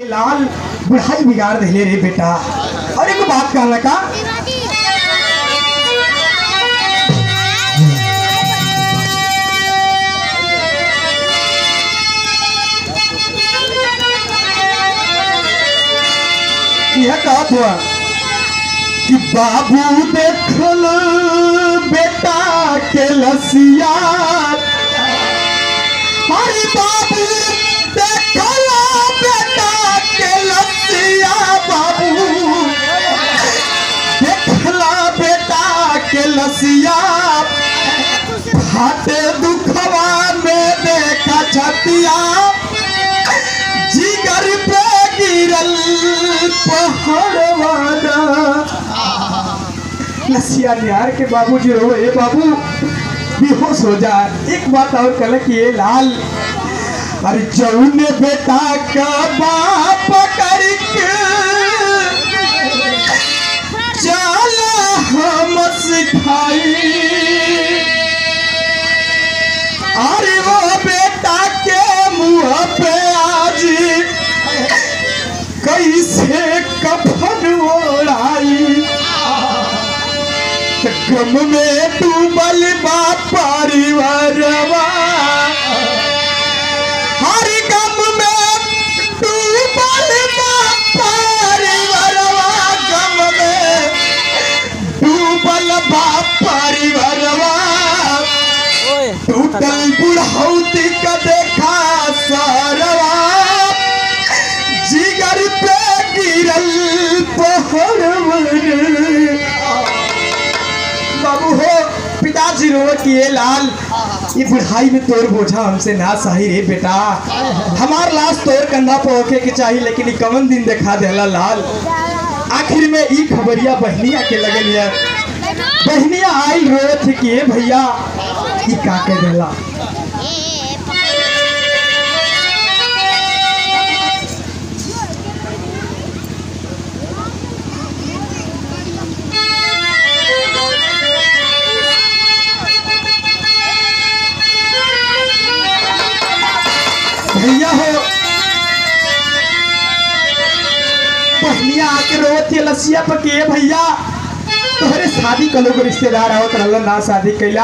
लाल बुढ़ाई बिगाड़ दे रे बेटा। और एक बात कहना का यह कहा हुआ कि बाबू देखल बेटा के लसिया। अरे बाबू देखल बेटा के लसिया। बाबू देखला बेटा के लसिया। फाटे दुखवा में देखा छतिया। जिगर पे गिरल पहाड़वाना। लसिया निहार के बाबूजी रो ए बाबू बेहोश हो जा। एक बात और कल कि ये लाल अरे जौने बेटा का बाप करके चला हम सिखाई। अरे वो बेटा के मुँह पे आज कैसे कफन ओढ़ाई। गम में डूबल बा परिवारवा। हर गम में डूबल बा परिवारवा। गम में डूबल बा परिवारवा। टूटल बुढ़ौती का देखा सारवा। जिगर पे गिरल पहाड़वा। बाबू हो पिताजी रो कि ये लाल ये बुढ़ाई में तोर बोझा हमसे ना सही रे बेटा। हमार लाश तोर कंधा पे होके के चाहिए लेकिन ये कवन दिन देखा देला लाल। आखिर में ई खबरिया बहनिया के लगल है। बहनिया आई रो थे कि ये भैया ई का के देला। भैया हो बहनिया आके रोती लसिया पके भैया तोहरे शादी कलो को रिश्तेदार आओ ना शादी कैला।